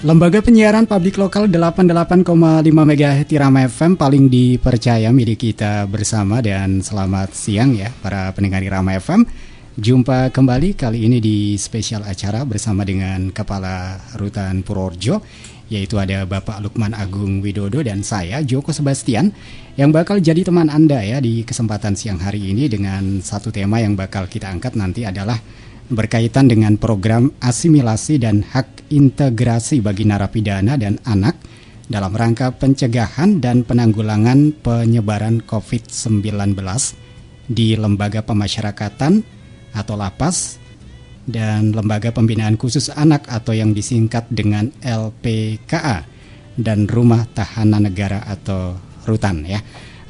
Lembaga penyiaran publik lokal 88,5 MHz Irama FM paling dipercaya milik kita bersama, dan selamat siang ya para pendengar Irama FM. Jumpa kembali kali ini di spesial acara bersama dengan Kepala Rutan Purworejo, yaitu ada Bapak Lukman Agung Widodo dan saya Joko Sebastian yang bakal jadi teman Anda ya di kesempatan siang hari ini dengan satu tema yang bakal kita angkat nanti adalah berkaitan dengan program asimilasi dan hak integrasi bagi narapidana dan anak dalam rangka pencegahan dan penanggulangan penyebaran COVID-19 di Lembaga Pemasyarakatan atau Lapas dan Lembaga Pembinaan Khusus Anak atau yang disingkat dengan LPKA dan Rumah Tahanan Negara atau Rutan ya.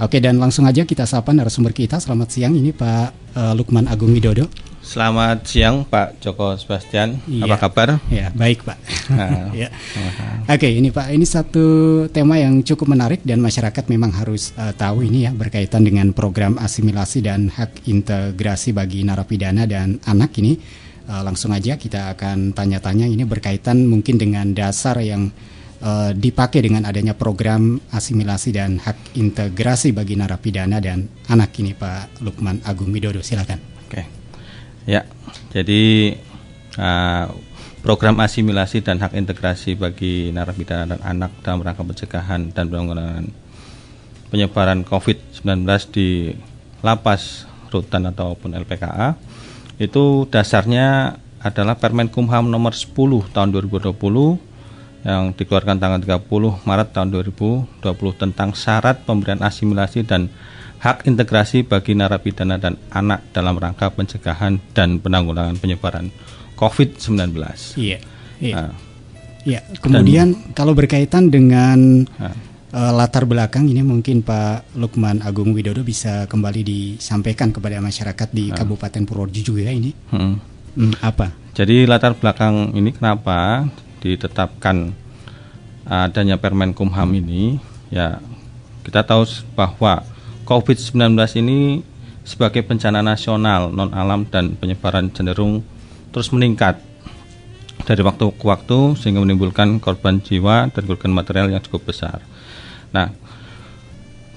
Oke, dan langsung aja kita sapa narasumber kita. Selamat siang, ini Pak Lukman Agung Widodo. Selamat siang Pak Joko Sebastian, apa kabar? Ya, baik Pak. Ya. Oke, ini Pak, ini satu tema yang cukup menarik dan masyarakat memang harus tahu ini ya, berkaitan dengan program asimilasi dan hak integrasi bagi narapidana dan anak ini. Langsung aja kita akan tanya-tanya ini berkaitan mungkin dengan dasar yang dipakai dengan adanya program asimilasi dan hak integrasi bagi narapidana dan anak ini, Pak Lukman Agung Widodo, silakan. Oke. Ya, jadi program asimilasi dan hak integrasi bagi narapidana dan anak dalam rangka pencegahan dan penanggulangan penyebaran COVID-19 di Lapas, Rutan ataupun LPKA itu dasarnya adalah Permenkumham nomor 10 tahun 2020 yang dikeluarkan tanggal 30 Maret tahun 2020 tentang syarat pemberian asimilasi dan hak integrasi bagi narapidana dan anak dalam rangka pencegahan dan penanggulangan penyebaran COVID-19. Iya. Ya, kemudian kalau berkaitan dengan latar belakang ini mungkin Pak Lukman Agung Widodo bisa kembali disampaikan kepada masyarakat di Kabupaten Purworejo juga ini. Apa? Jadi latar belakang ini kenapa ditetapkan adanya Permenkumham ini? Ya, kita tahu bahwa COVID-19 ini sebagai bencana nasional non-alam dan penyebaran cenderung terus meningkat dari waktu ke waktu sehingga menimbulkan korban jiwa dan kerugian material yang cukup besar. Nah,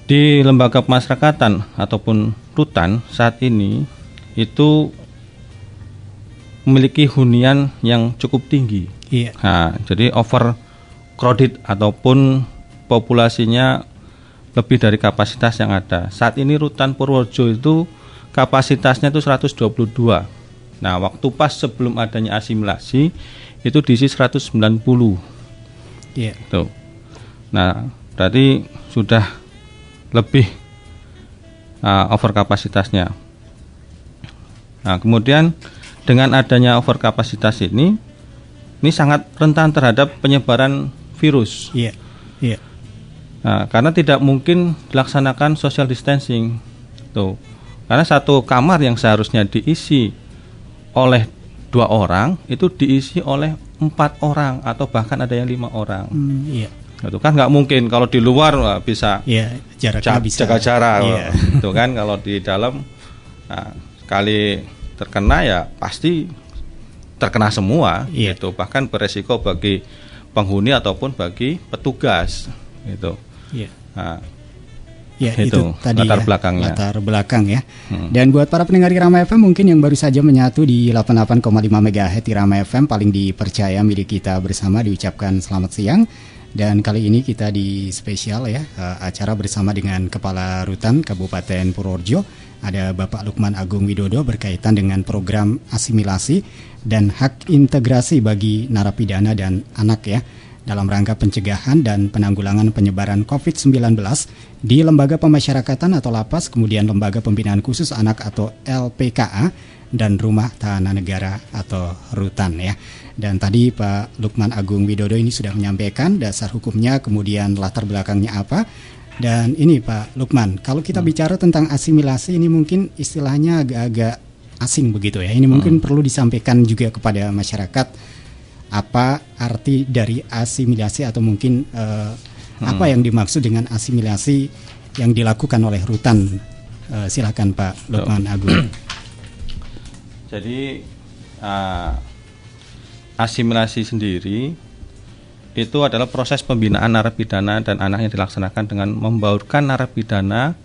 di lembaga pemasyarakatan ataupun rutan saat ini itu memiliki hunian yang cukup tinggi. Iya. Nah, jadi overcrowded ataupun populasinya lebih dari kapasitas yang ada. Saat ini Rutan Purworejo itu kapasitasnya itu 122. Nah, waktu pas sebelum adanya asimilasi itu diisi 190. Iya. Tuh. Nah, berarti sudah lebih over kapasitasnya. Nah, kemudian dengan adanya over kapasitas ini sangat rentan terhadap penyebaran virus. Iya. Iya. Nah, karena tidak mungkin dilaksanakan social distancing, tuh. Karena satu kamar yang seharusnya diisi oleh 2 orang itu diisi oleh 4 orang atau bahkan ada yang 5 orang. Iya. Itu kan nggak mungkin kalau di luar bisa. Iya, jaraknya bisa jaga jarak. Iya. Itu kan kalau di dalam sekali terkena ya pasti terkena semua. Iya. Itu bahkan beresiko bagi penghuni ataupun bagi petugas. Itu. Iya. Nah, ya, itu tadi latar belakangnya. Latar belakang ya. Dan buat para pendengar Irama FM mungkin yang baru saja menyatu di 88,5 MHz Irama FM paling dipercaya milik kita bersama, diucapkan selamat siang. Dan kali ini kita di spesial ya, acara bersama dengan Kepala Rutan Kabupaten Purworejo, ada Bapak Lukman Agung Widodo berkaitan dengan program asimilasi dan hak integrasi bagi narapidana dan anak ya, dalam rangka pencegahan dan penanggulangan penyebaran COVID-19 di Lembaga Pemasyarakatan atau Lapas, kemudian Lembaga Pembinaan Khusus Anak atau LPKA, dan Rumah Tahanan Negara atau Rutan ya. Dan tadi Pak Lukman Agung Widodo ini sudah menyampaikan dasar hukumnya, kemudian latar belakangnya apa. Dan ini Pak Lukman, kalau kita bicara tentang asimilasi ini mungkin istilahnya agak-agak asing begitu ya. Ini mungkin perlu disampaikan juga kepada masyarakat apa arti dari asimilasi atau mungkin apa yang dimaksud dengan asimilasi yang dilakukan oleh Rutan. Silakan Pak Lukman Agung. Jadi asimilasi sendiri itu adalah proses pembinaan narapidana dan anak yang dilaksanakan dengan membaurkan narapidana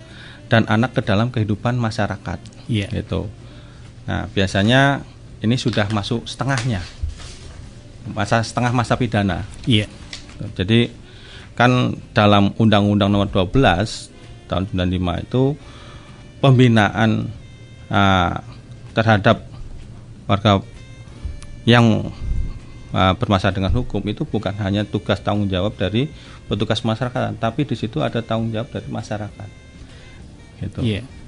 dan anak ke dalam kehidupan masyarakat. Gitu. Nah, biasanya ini sudah masuk setengah masa pidana. Jadi kan dalam Undang-Undang Nomor 12 tahun 95 itu pembinaan terhadap warga yang bermasalah dengan hukum itu bukan hanya tugas tanggung jawab dari petugas masyarakat, tapi di situ ada tanggung jawab dari masyarakat. Gitu.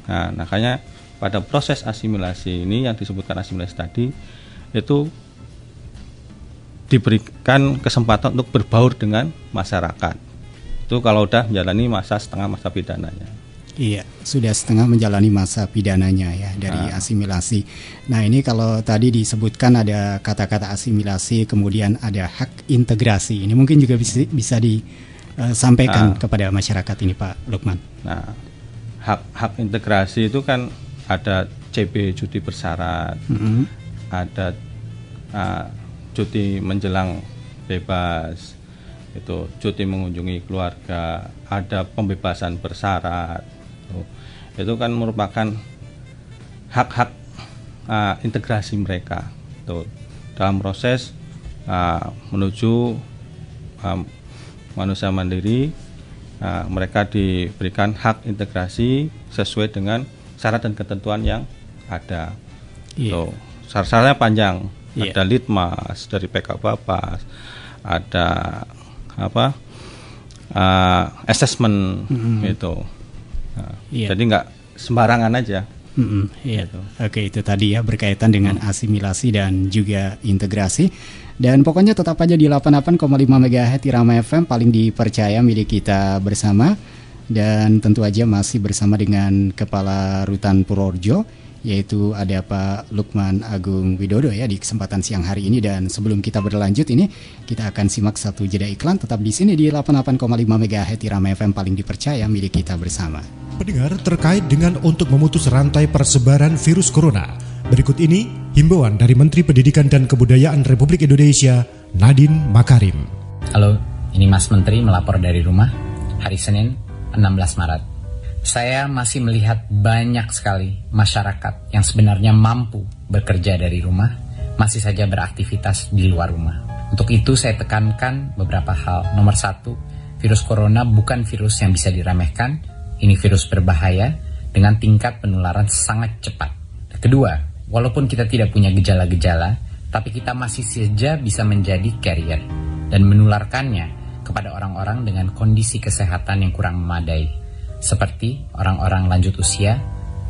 Nah, makanya pada proses asimilasi ini yang disebutkan asimilasi tadi itu diberikan kesempatan untuk berbaur dengan masyarakat. Itu kalau udah menjalani setengah masa pidananya. Sudah setengah menjalani masa pidananya ya dari asimilasi. Nah, ini kalau tadi disebutkan ada kata-kata asimilasi, kemudian ada hak integrasi. Ini mungkin juga bisa disampaikan kepada masyarakat ini, Pak Lukman. Nah, hak integrasi itu kan ada CB cuti bersyarat, ada cuti menjelang bebas, itu cuti mengunjungi keluarga, ada pembebasan bersyarat. Itu kan merupakan hak-hak integrasi mereka tuh, dalam proses menuju manusia mandiri. Mereka diberikan hak integrasi sesuai dengan syarat dan ketentuan yang ada. Syarat-syaratnya panjang. Ada litmas dari PK Bapas, ada assessment itu. Jadi nggak sembarangan aja. Oke, itu tadi ya berkaitan dengan asimilasi dan juga integrasi. Dan pokoknya tetap aja di 88,5 MHz Irama FM, paling dipercaya milik kita bersama. Dan tentu aja masih bersama dengan Kepala Rutan Purworejo, yaitu ada Pak Lukman Agung Widodo ya di kesempatan siang hari ini. Dan sebelum kita berlanjut ini, kita akan simak satu jeda iklan. Tetap di sini di 88,5 MHz Irama FM, paling dipercaya milik kita bersama. Pendengar, terkait dengan untuk memutus rantai persebaran virus corona, berikut ini himbauan dari Menteri Pendidikan dan Kebudayaan Republik Indonesia, Nadine Makarim. Halo, ini Mas Menteri melapor dari rumah hari Senin 16 Maret. Saya masih melihat banyak sekali masyarakat yang sebenarnya mampu bekerja dari rumah, masih saja beraktivitas di luar rumah. Untuk itu saya tekankan beberapa hal. Nomor 1, virus corona bukan virus yang bisa diremehkan. Ini virus berbahaya dengan tingkat penularan sangat cepat. Kedua, walaupun kita tidak punya gejala-gejala, tapi kita masih saja bisa menjadi carrier dan menularkannya kepada orang-orang dengan kondisi kesehatan yang kurang memadai, seperti orang-orang lanjut usia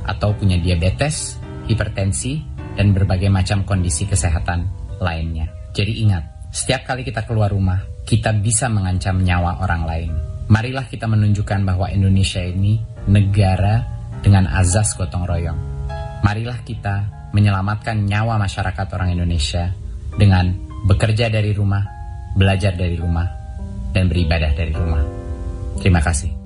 atau punya diabetes, hipertensi, dan berbagai macam kondisi kesehatan lainnya. Jadi ingat, setiap kali kita keluar rumah, kita bisa mengancam nyawa orang lain. Marilah kita menunjukkan bahwa Indonesia ini negara dengan azas gotong royong. Marilah kita menyelamatkan nyawa masyarakat orang Indonesia dengan bekerja dari rumah, belajar dari rumah, dan beribadah dari rumah. Terima kasih.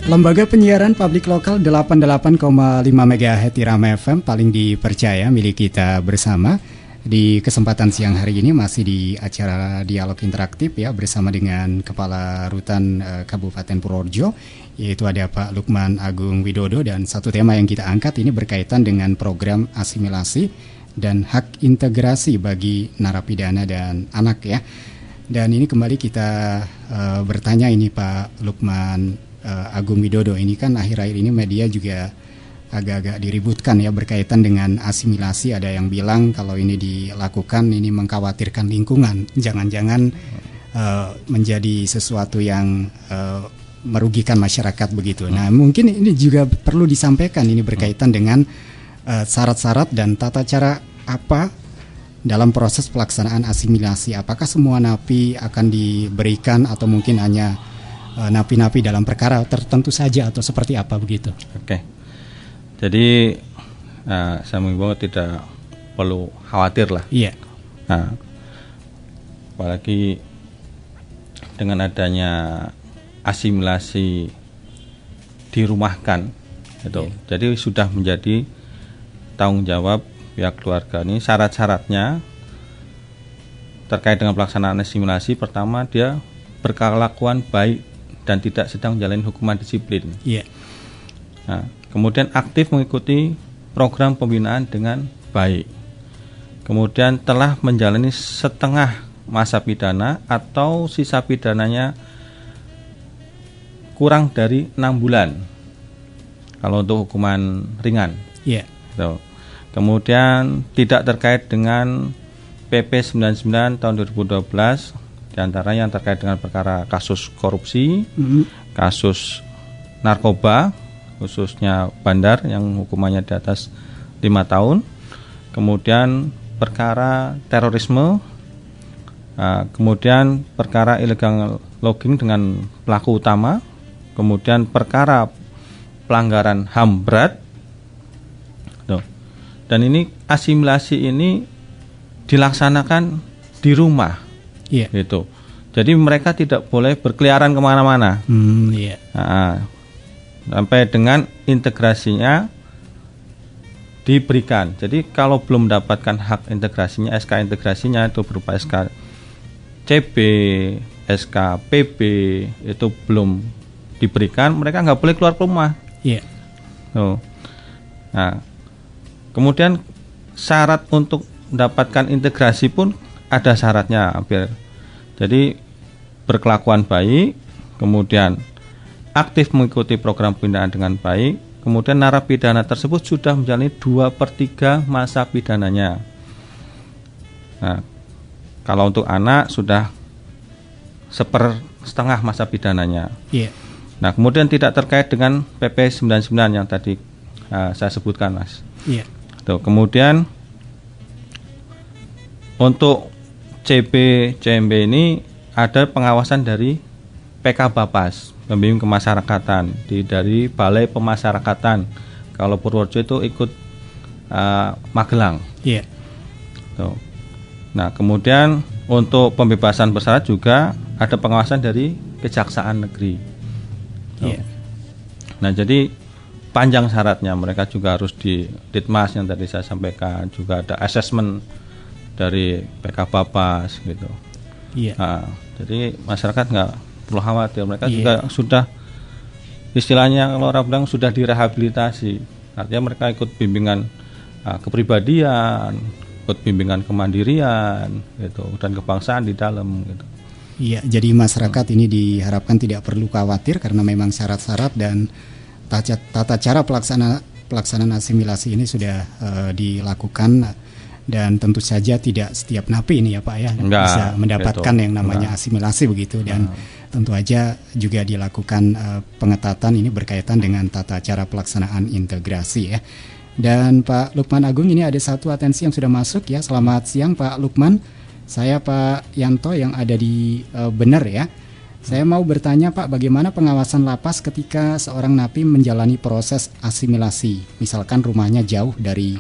Lembaga penyiaran publik lokal 88,5 MHz Irama FM, paling dipercaya milik kita bersama. Di kesempatan siang hari ini masih di acara dialog interaktif ya, bersama dengan Kepala Rutan Kabupaten Purworejo, yaitu ada Pak Lukman Agung Widodo. Dan satu tema yang kita angkat ini berkaitan dengan program asimilasi dan hak integrasi bagi narapidana dan anak ya. Dan ini kembali kita bertanya ini Pak Lukman Agung Widodo, ini kan akhir-akhir ini media juga agak-agak diributkan ya berkaitan dengan asimilasi. Ada yang bilang kalau ini dilakukan ini mengkhawatirkan lingkungan, jangan-jangan menjadi sesuatu yang merugikan masyarakat begitu. Nah, mungkin ini juga perlu disampaikan ini berkaitan dengan syarat-syarat dan tata cara apa dalam proses pelaksanaan asimilasi. Apakah semua napi akan diberikan atau mungkin hanya napi-napi dalam perkara tertentu saja atau seperti apa begitu? Oke. Jadi saya mengimbau tidak perlu khawatir lah. Iya. Nah, apalagi dengan adanya asimilasi dirumahkan gitu. Jadi sudah menjadi tanggung jawab pihak keluarga. Ini syarat-syaratnya terkait dengan pelaksanaan asimilasi. Pertama, dia berkelakuan baik dan tidak sedang menjalani hukuman disiplin. Nah, kemudian aktif mengikuti program pembinaan dengan baik. Kemudian telah menjalani setengah masa pidana atau sisa pidananya kurang dari 6 bulan kalau untuk hukuman ringan. Gitu. Kemudian tidak terkait dengan PP 99 tahun 2012, diantaranya yang terkait dengan perkara kasus korupsi, kasus narkoba, khususnya bandar yang hukumannya di atas 5 tahun, kemudian perkara terorisme, kemudian perkara illegal logging dengan pelaku utama, kemudian perkara pelanggaran HAM berat. Dan ini asimilasi ini dilaksanakan di rumah, gitu. Jadi mereka tidak boleh berkeliaran kemana-mana, sampai dengan integrasinya diberikan. Jadi kalau belum mendapatkan hak integrasinya, SK integrasinya itu berupa SK CB, SK PB itu belum diberikan, mereka nggak boleh keluar rumah. Nah, kemudian syarat untuk mendapatkan integrasi pun ada syaratnya, hampir. Jadi berkelakuan baik, kemudian aktif mengikuti program pembinaan dengan baik, kemudian narapidana tersebut sudah menjalani 2/3 masa pidananya. Nah, kalau untuk anak sudah 1/2 masa pidananya. Nah, kemudian tidak terkait dengan PP 99 yang tadi saya sebutkan, Mas. Tuh, kemudian untuk CB CMB ini ada pengawasan dari PK Bapas, pembimbing kemasyarakatan, dari Balai Pemasyarakatan. Kalau Purworejo itu ikut Magelang. Tuh. Nah, kemudian untuk pembebasan bersyarat juga ada pengawasan dari Kejaksaan Negeri. Nah, jadi panjang syaratnya, mereka juga harus di Ditmas yang tadi saya sampaikan, juga ada asesmen dari PK Bapas gitu. Nah, jadi masyarakat nggak perlu khawatir, mereka juga sudah istilahnya kalau orang bilang sudah direhabilitasi, artinya mereka ikut bimbingan kepribadian, ikut bimbingan kemandirian gitu, dan kebangsaan di dalam gitu. Jadi masyarakat ini diharapkan tidak perlu khawatir karena memang syarat-syarat dan tata cara pelaksanaan asimilasi ini sudah dilakukan, dan tentu saja tidak setiap napi ini ya Pak ya bisa mendapatkan yang namanya asimilasi begitu, dan tentu aja juga dilakukan pengetatan ini berkaitan dengan tata cara pelaksanaan integrasi ya. Dan Pak Lukman Agung, ini ada satu atensi yang sudah masuk ya. Selamat siang Pak Lukman, saya Pak Yanto yang ada di Bener ya. Saya mau bertanya Pak, bagaimana pengawasan lapas ketika seorang napi menjalani proses asimilasi? Misalkan rumahnya jauh dari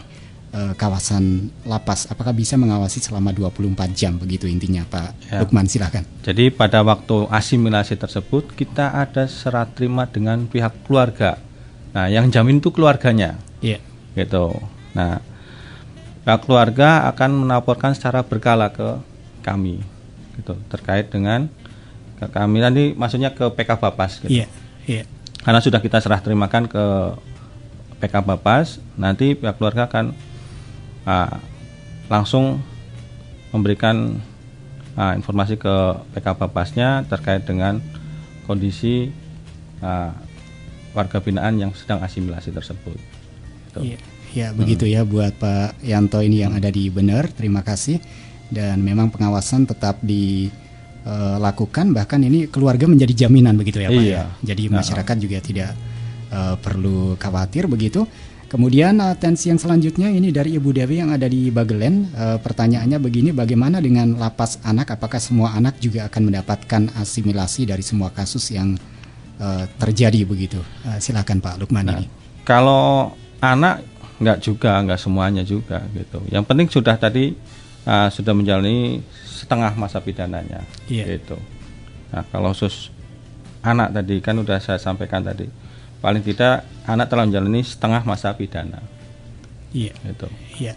kawasan lapas, apakah bisa mengawasi selama 24 jam begitu intinya Pak Lukman, silakan. Jadi pada waktu asimilasi tersebut kita ada serah terima dengan pihak keluarga. Nah, yang jamin itu keluarganya. Gitu. Nah, pihak keluarga akan melaporkan secara berkala ke kami gitu, terkait dengan kami nanti maksudnya ke PK Bapas gitu. Karena sudah kita serah terimakan ke PK Bapas, nanti pihak keluarga akan langsung memberikan informasi ke PK Bapasnya terkait dengan kondisi warga binaan yang sedang asimilasi tersebut. Gitu. Begitu ya buat Pak Yanto ini yang ada di Bener, terima kasih. Dan memang pengawasan tetap dilakukan, bahkan ini keluarga menjadi jaminan begitu ya Pak ya. Jadi masyarakat juga tidak perlu khawatir begitu. Kemudian atensi yang selanjutnya ini dari Ibu Dewi yang ada di Bagelen. Pertanyaannya begini, bagaimana dengan lapas anak? Apakah semua anak juga akan mendapatkan asimilasi dari semua kasus yang terjadi begitu? Silakan Pak Lukman ini. Kalau anak nggak semuanya juga gitu. Yang penting sudah tadi sudah menjalani setengah masa pidananya gitu. Nah, kalau anak tadi kan udah saya sampaikan tadi, paling tidak anak telah menjalani setengah masa pidana. Iya. Gitu. Iya.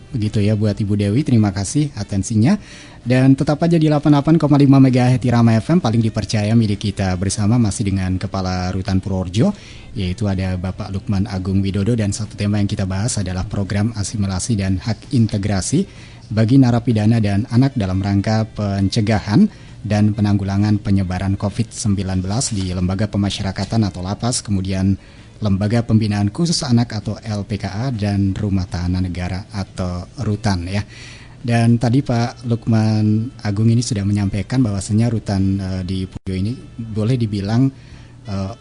Begitu ya buat Ibu Dewi, terima kasih atensinya. Dan tetap aja di 88,5 MHz Irama FM, paling dipercaya milik kita bersama, masih dengan Kepala Rutan Purworejo, yaitu ada Bapak Lukman Agung Widodo. Dan satu tema yang kita bahas adalah program asimilasi dan hak integrasi bagi narapidana dan anak dalam rangka pencegahan dan penanggulangan penyebaran COVID-19 di Lembaga Pemasyarakatan atau Lapas, kemudian Lembaga Pembinaan Khusus Anak atau LPKA, dan Rumah Tahanan Negara atau Rutan ya. Dan tadi Pak Lukman Agung ini sudah menyampaikan bahwasannya rutan di Purworejo ini boleh dibilang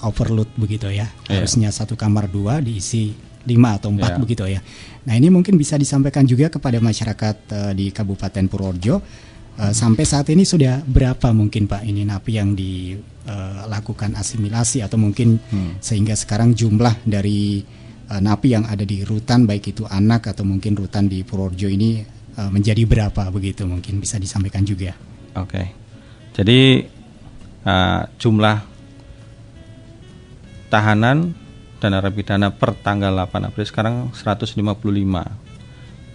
overload begitu ya. Harusnya satu kamar 2 diisi 5 atau 4 begitu ya. Nah, ini mungkin bisa disampaikan juga kepada masyarakat di Kabupaten Purworejo. Sampai saat ini sudah berapa mungkin Pak ini napi yang dilakukan asimilasi, atau mungkin sehingga sekarang jumlah dari napi yang ada di rutan, baik itu anak atau mungkin rutan di Purworejo ini menjadi berapa begitu, mungkin bisa disampaikan juga. Oke. Jadi jumlah tahanan dan narapidana per tanggal 8 April sekarang 155.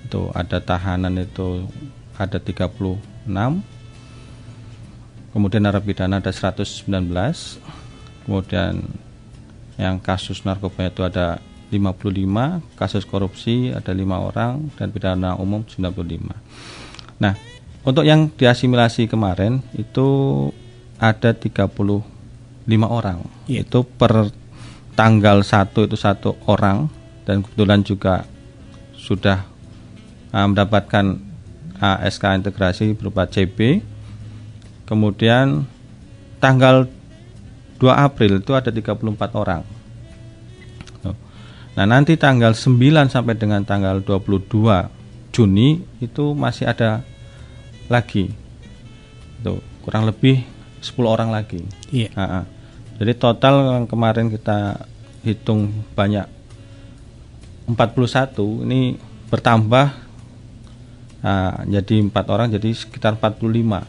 Itu ada tahanan itu ada 36. Kemudian narapidana ada 119. Kemudian yang kasus narkoba itu ada 55, kasus korupsi ada 5 orang, dan pidana umum 95. Nah, untuk yang diasimilasi kemarin itu ada 35 orang. Itu per tanggal 1 itu 1 orang, dan kebetulan juga sudah mendapatkan SK integrasi berupa CB. Kemudian tanggal 2 April itu ada 34 orang. Nah, nanti tanggal 9 sampai dengan tanggal 22 Juni itu masih ada lagi. Itu kurang lebih 10 orang lagi. Iya. Jadi total yang kemarin kita hitung banyak 41, ini bertambah jadi 4 orang, jadi sekitar 45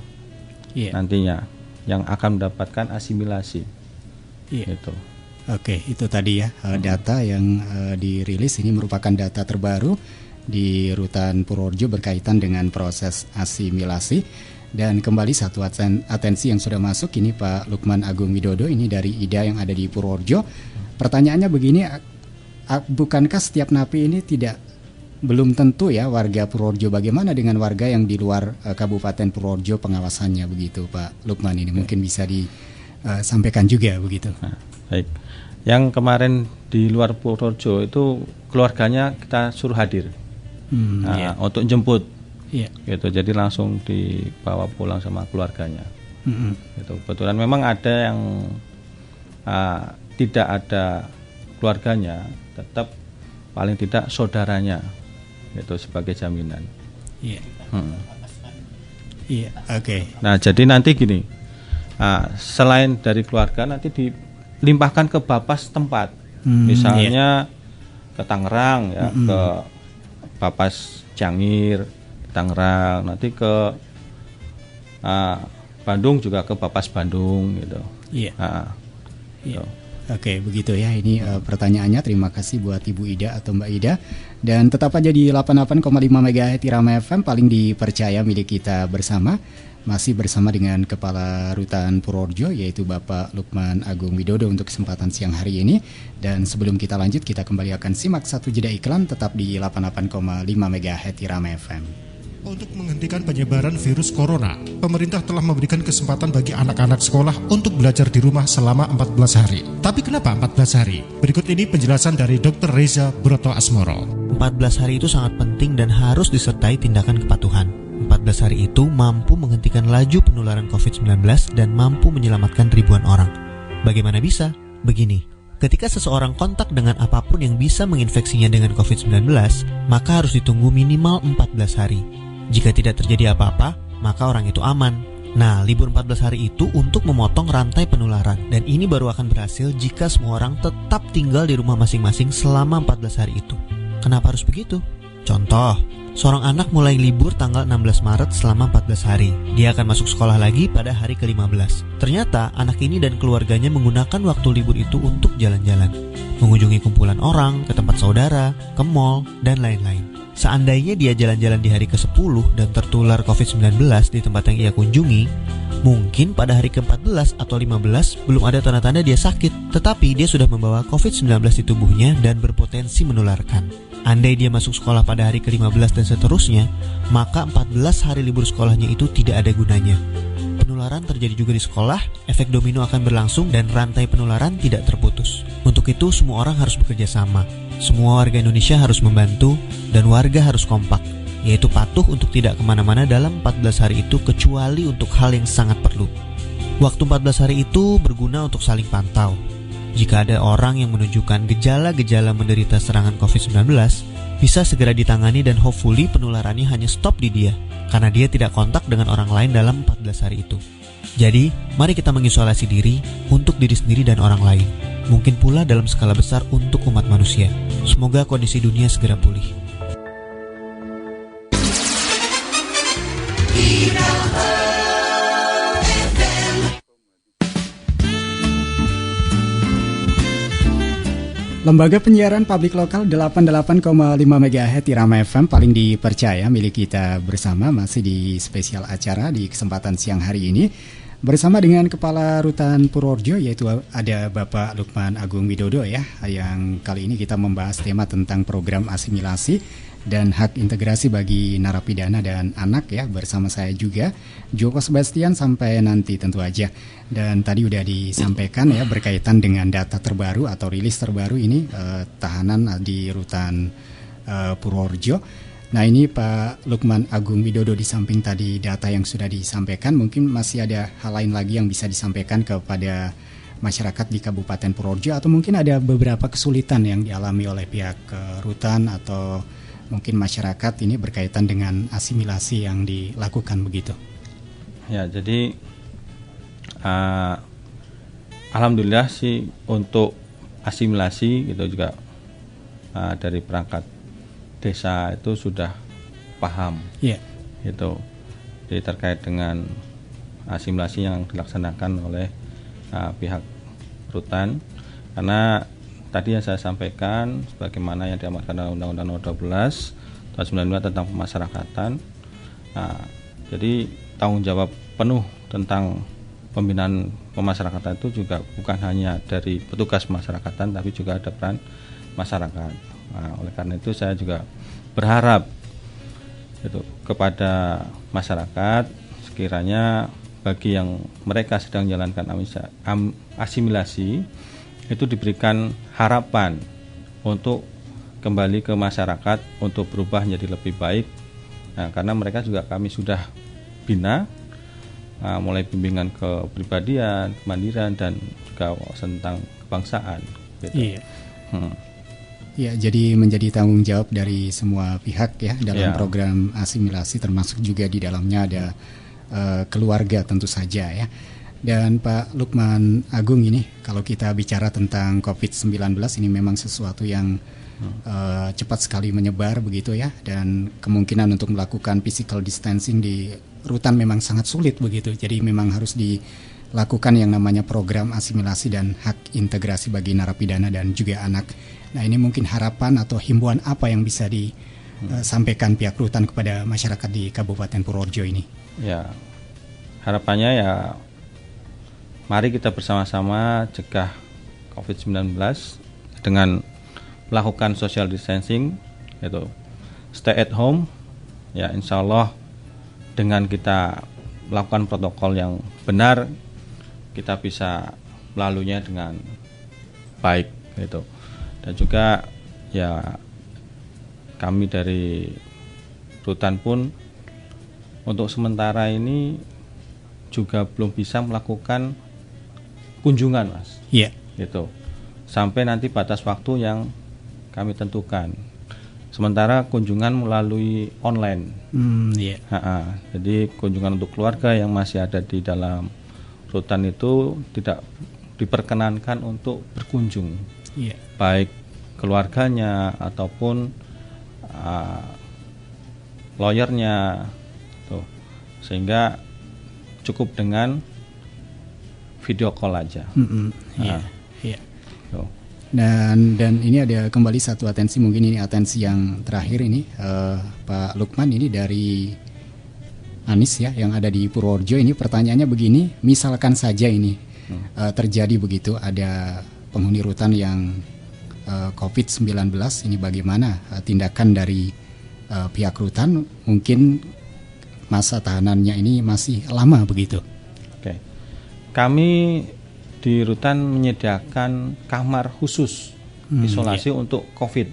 nantinya yang akan mendapatkan asimilasi. Gitu. Oke, itu tadi ya data yang dirilis. Ini merupakan data terbaru di Rutan Purworejo berkaitan dengan proses asimilasi. Dan kembali satu atensi yang sudah masuk ini Pak Lukman Agung Widodo, ini dari IDA yang ada di Purworejo. Pertanyaannya begini, bukankah setiap napi ini belum tentu ya warga Purworejo? Bagaimana dengan warga yang di luar Kabupaten Purworejo pengawasannya begitu Pak Lukman? Ini mungkin bisa disampaikan juga begitu. Baik. Yang kemarin di luar Purworejo itu keluarganya kita suruh hadir untuk jemput, gitu. Jadi langsung dibawa pulang sama keluarganya. Gitu. Kebetulan memang ada yang tidak ada keluarganya, tetap paling tidak saudaranya, itu sebagai jaminan. Oke. Nah, jadi nanti gini, selain dari keluarga nanti dilimpahkan ke Bapas tempat, misalnya ke Tangerang ya, ke Bapas Ciangir Tangerang, nanti ke Bandung juga ke Bapas Bandung gitu. Oke, begitu ya. Ini pertanyaannya. Terima kasih buat Ibu Ida atau Mbak Ida. Dan tetap aja di 88,5 MHz Irama FM, paling dipercaya milik kita bersama. Masih bersama dengan Kepala Rutan Purworejo, yaitu Bapak Lukman Agung Widodo untuk kesempatan siang hari ini. Dan sebelum kita lanjut, kita kembali akan simak satu jeda iklan, tetap di 88,5 MHz Irama FM. Untuk menghentikan penyebaran virus corona, pemerintah telah memberikan kesempatan bagi anak-anak sekolah untuk belajar di rumah selama 14 hari. Tapi kenapa 14 hari? Berikut ini penjelasan dari Dr. Reza Broto Asmoro. 14 hari itu sangat penting dan harus disertai tindakan kepatuhan. 14 hari itu mampu menghentikan laju penularan COVID-19 dan mampu menyelamatkan ribuan orang. Bagaimana bisa? Begini, ketika seseorang kontak dengan apapun yang bisa menginfeksinya dengan COVID-19, maka harus ditunggu minimal 14 hari. Jika tidak terjadi apa-apa, maka orang itu aman. Nah, libur 14 hari itu untuk memotong rantai penularan, dan ini baru akan berhasil jika semua orang tetap tinggal di rumah masing-masing selama 14 hari itu. Kenapa harus begitu? Contoh, seorang anak mulai libur tanggal 16 Maret selama 14 hari. Dia akan masuk sekolah lagi pada hari ke-15. Ternyata anak ini dan keluarganya menggunakan waktu libur itu untuk jalan-jalan, mengunjungi kumpulan orang, ke tempat saudara, ke mall, dan lain-lain. Seandainya dia jalan-jalan di hari ke-10 dan tertular COVID-19 di tempat yang ia kunjungi, mungkin pada hari ke-14 atau 15 belum ada tanda-tanda dia sakit, tetapi dia sudah membawa COVID-19 di tubuhnya dan berpotensi menularkan. Andai dia masuk sekolah pada hari ke-15 dan seterusnya, maka 14 hari libur sekolahnya itu tidak ada gunanya. Penularan terjadi juga di sekolah, efek domino akan berlangsung dan rantai penularan tidak terputus. Untuk itu semua orang harus bekerja sama. Semua warga Indonesia harus membantu dan warga harus kompak, yaitu patuh untuk tidak kemana-mana dalam 14 hari itu kecuali untuk hal yang sangat perlu. Waktu 14 hari itu berguna untuk saling pantau. Jika ada orang yang menunjukkan gejala-gejala menderita serangan COVID-19, bisa segera ditangani dan hopefully penularannya hanya stop di dia, karena dia tidak kontak dengan orang lain dalam 14 hari itu. Jadi, mari kita mengisolasi diri untuk diri sendiri dan orang lain. Mungkin pula dalam skala besar untuk umat manusia. Semoga kondisi dunia segera pulih. Lembaga penyiaran publik lokal 88,5 MHz Irama FM paling dipercaya milik kita bersama masih di spesial acara di kesempatan siang hari ini bersama dengan Kepala Rutan Purworejo, yaitu ada Bapak Lukman Agung Widodo ya, yang kali ini kita membahas tema tentang program asimilasi dan hak integrasi bagi narapidana dan anak ya, bersama saya juga Joko Sebastian sampai nanti tentu aja. Dan tadi udah disampaikan ya berkaitan dengan data terbaru atau rilis terbaru ini tahanan di Rutan Purworejo. Nah ini Pak Lukman Agung Widodo, di samping tadi data yang sudah disampaikan, mungkin masih ada hal lain lagi yang bisa disampaikan kepada masyarakat di Kabupaten Purworejo, atau mungkin ada beberapa kesulitan yang dialami oleh pihak rutan atau mungkin masyarakat ini berkaitan dengan asimilasi yang dilakukan begitu. Ya, jadi alhamdulillah sih untuk asimilasi gitu juga dari perangkat desa itu sudah paham. Iya. Itu. Jadi terkait dengan asimilasi yang dilaksanakan oleh pihak rutan, karena tadi yang saya sampaikan sebagaimana yang diamanatkan dalam Undang-Undang Nomor 12 tahun 92 tentang pemasyarakatan. Jadi tanggung jawab penuh tentang pembinaan pemasyarakatan itu juga bukan hanya dari petugas pemasyarakatan, tapi juga ada peran masyarakat. Oleh karena itu saya juga berharap kepada masyarakat, sekiranya bagi yang mereka sedang menjalankan asimilasi itu diberikan harapan untuk kembali ke masyarakat untuk berubah menjadi lebih baik. Nah, karena mereka juga kami sudah bina mulai bimbingan kepribadian, kemandirian, dan juga tentang kebangsaan gitu. Iya. Ya, jadi menjadi tanggung jawab dari semua pihak ya dalam program asimilasi, termasuk juga di dalamnya ada keluarga tentu saja ya. Dan Pak Lukman Agung, ini kalau kita bicara tentang COVID-19 ini memang sesuatu yang cepat sekali menyebar begitu ya, dan kemungkinan untuk melakukan physical distancing di rutan memang sangat sulit begitu. Jadi memang harus dilakukan yang namanya program asimilasi dan hak integrasi bagi narapidana dan juga anak. Nah ini mungkin harapan atau himbauan apa yang bisa disampaikan pihak rutan kepada masyarakat di Kabupaten Purworejo ini? Ya, harapannya ya mari kita bersama-sama cegah COVID-19 dengan melakukan social distancing, yaitu stay at home. Ya, insya Allah dengan kita melakukan protokol yang benar, kita bisa melaluinya dengan baik gitu. Dan juga ya kami dari rutan pun untuk sementara ini juga belum bisa melakukan kunjungan, Mas. Iya. Gitu. Sampai nanti batas waktu yang kami tentukan. Sementara kunjungan melalui online. Iya. Jadi kunjungan untuk keluarga yang masih ada di dalam rutan itu tidak diperkenankan untuk berkunjung. Iya. Baik keluarganya ataupun lawyernya, tuh, sehingga cukup dengan video call aja. Iya, iya. Tuh. Dan ini ada kembali satu atensi, mungkin ini atensi yang terakhir ini, Pak Lukman, ini dari Anis ya, yang ada di Purworejo. Ini pertanyaannya begini, misalkan saja ini terjadi begitu, ada penghuni rutan yang COVID-19, ini bagaimana tindakan dari pihak rutan? Mungkin masa tahanannya ini masih lama begitu. Oke. Kami di rutan menyediakan kamar khusus isolasi untuk COVID.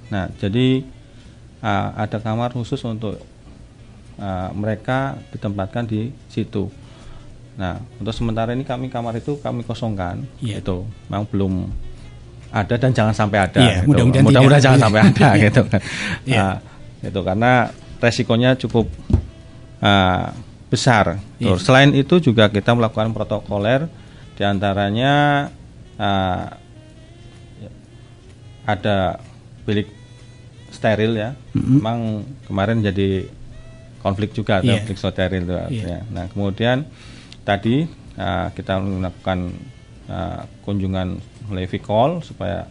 Nah, jadi ada kamar khusus untuk mereka ditempatkan di situ. Nah, untuk sementara ini kamar itu kami kosongkan. Itu memang belum ada dan jangan sampai ada. Gitu. Mudah-mudahan jangan sampai ada gitu kan. Itu karena resikonya cukup besar. Selain itu juga kita melakukan protokoler, diantaranya ada bilik steril ya. Memang kemarin jadi konflik juga, ada bilik steril itu. Nah, kemudian tadi kita melakukan kunjungan melalui call supaya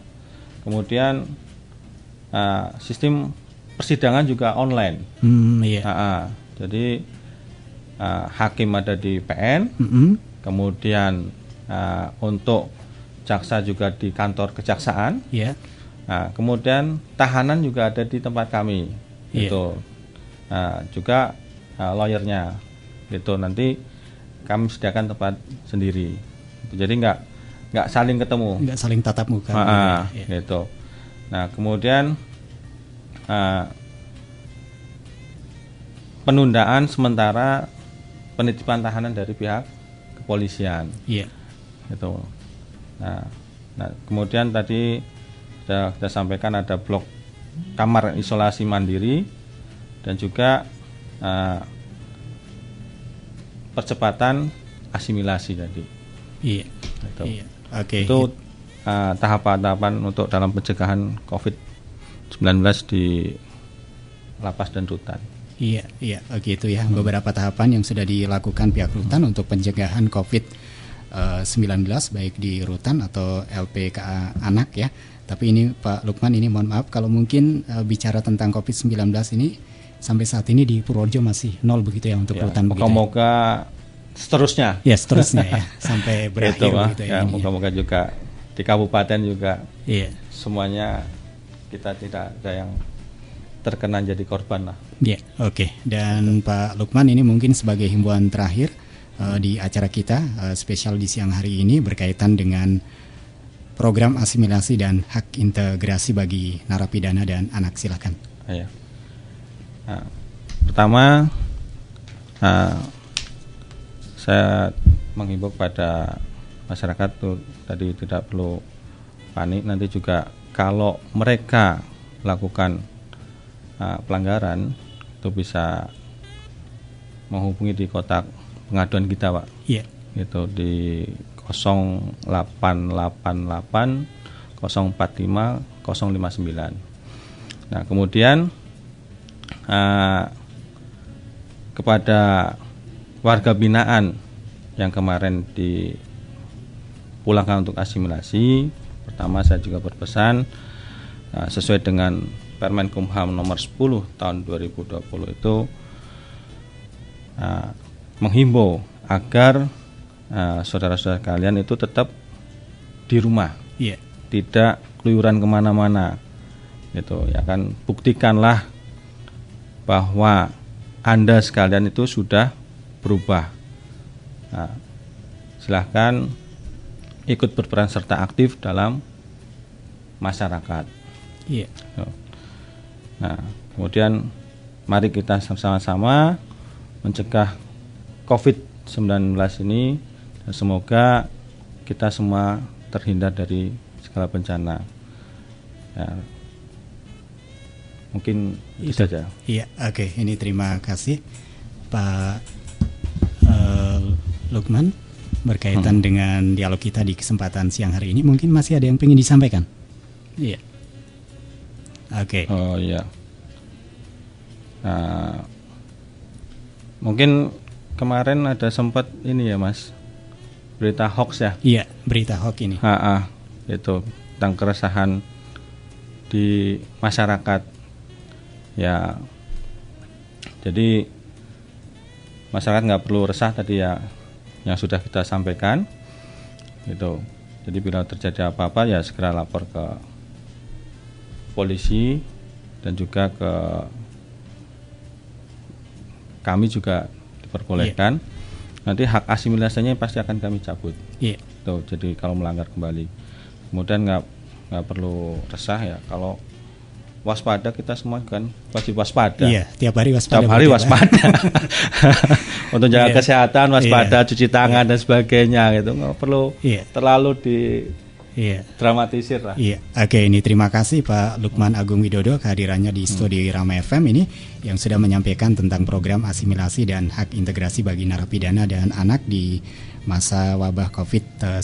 kemudian sistem persidangan juga online. Jadi hakim ada di PN, kemudian untuk jaksa juga di kantor kejaksaan. Kemudian tahanan juga ada di tempat kami. Itu juga lawyernya. Itu nanti kami sediakan tempat sendiri. Jadi nggak saling ketemu, nggak saling tatap muka. Gitu. Nah, kemudian penundaan sementara penitipan tahanan dari pihak kepolisian. Gitu. Nah, kemudian tadi sudah kita sampaikan ada blok kamar isolasi mandiri dan juga percepatan asimilasi tadi. Itu tahapan-tahapan untuk dalam pencegahan COVID-19 di lapas dan rutan. Gitu ya. Beberapa tahapan yang sudah dilakukan pihak rutan untuk pencegahan COVID-19 baik di rutan atau LPKA anak ya. Tapi ini Pak Lukman, ini mohon maaf kalau mungkin bicara tentang COVID-19 ini sampai saat ini di Purworejo masih nol begitu ya untuk rutan. Moga-moga seterusnya. Seterusnya ya sampai berakhir begitu ya. Moga-moga juga di kabupaten juga semuanya kita tidak ada yang terkena jadi korban lah. Dan Pak Lukman, ini mungkin sebagai himbauan terakhir di acara kita spesial di siang hari ini berkaitan dengan program asimilasi dan hak integrasi bagi narapidana dan anak, silakan. Pertama, saya menghimbau kepada masyarakat tuh tadi tidak perlu panik. Nanti juga kalau mereka melakukan pelanggaran itu bisa menghubungi di kotak pengaduan kita, Pak. Itu di 0888 045 059. Nah, kemudian kepada warga binaan yang kemarin dipulangkan untuk asimilasi, pertama saya juga berpesan sesuai dengan Permenkumham nomor 10 tahun 2020 itu menghimbau agar saudara-saudara kalian itu tetap di rumah, tidak keluyuran kemana-mana, gitu ya kan. Buktikanlah bahwa Anda sekalian itu sudah berubah. Silahkan ikut berperan serta aktif dalam masyarakat. Nah, kemudian mari kita sama-sama mencegah COVID-19 ini, dan semoga kita semua terhindar dari segala bencana. Mungkin itu saja. Ini terima kasih Pak Lukman berkaitan dengan dialog kita di kesempatan siang hari ini. Mungkin masih ada yang ingin disampaikan? Nah, mungkin kemarin ada sempat ini ya Mas, berita hoax ya. Iya, berita hoax ini. Itu tentang keresahan di masyarakat. Ya, jadi masyarakat nggak perlu resah tadi ya, yang sudah kita sampaikan. Gitu. Jadi bila terjadi apa-apa ya segera lapor ke polisi dan juga ke kami juga diperbolehkan. Nanti hak asimilasinya pasti akan kami cabut. Tuh, jadi kalau melanggar kembali. Kemudian nggak perlu resah ya. Kalau waspada, kita semua kan wajib waspada. Iya, tiap hari waspada. Tiap hari waspada. Untuk jaga kesehatan, waspada, cuci tangan dan sebagainya gitu. Nggak perlu terlalu dramatisir lah. Oke, ini terima kasih Pak Lukman Agung Widodo kehadirannya di studio Rama FM ini yang sudah menyampaikan tentang program asimilasi dan hak integrasi bagi narapidana dan anak di masa wabah COVID-19.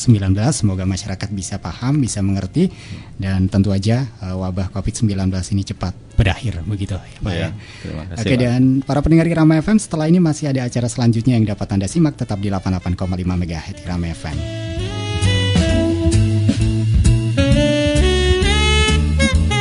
Semoga masyarakat bisa paham, bisa mengerti, dan tentu aja wabah COVID-19 ini cepat berakhir, begitu ya Pak ya. Terima kasih, Oke, dan para pendengar Rama FM, setelah ini masih ada acara selanjutnya yang dapat Anda simak tetap di 88,5 MHz Rama FM.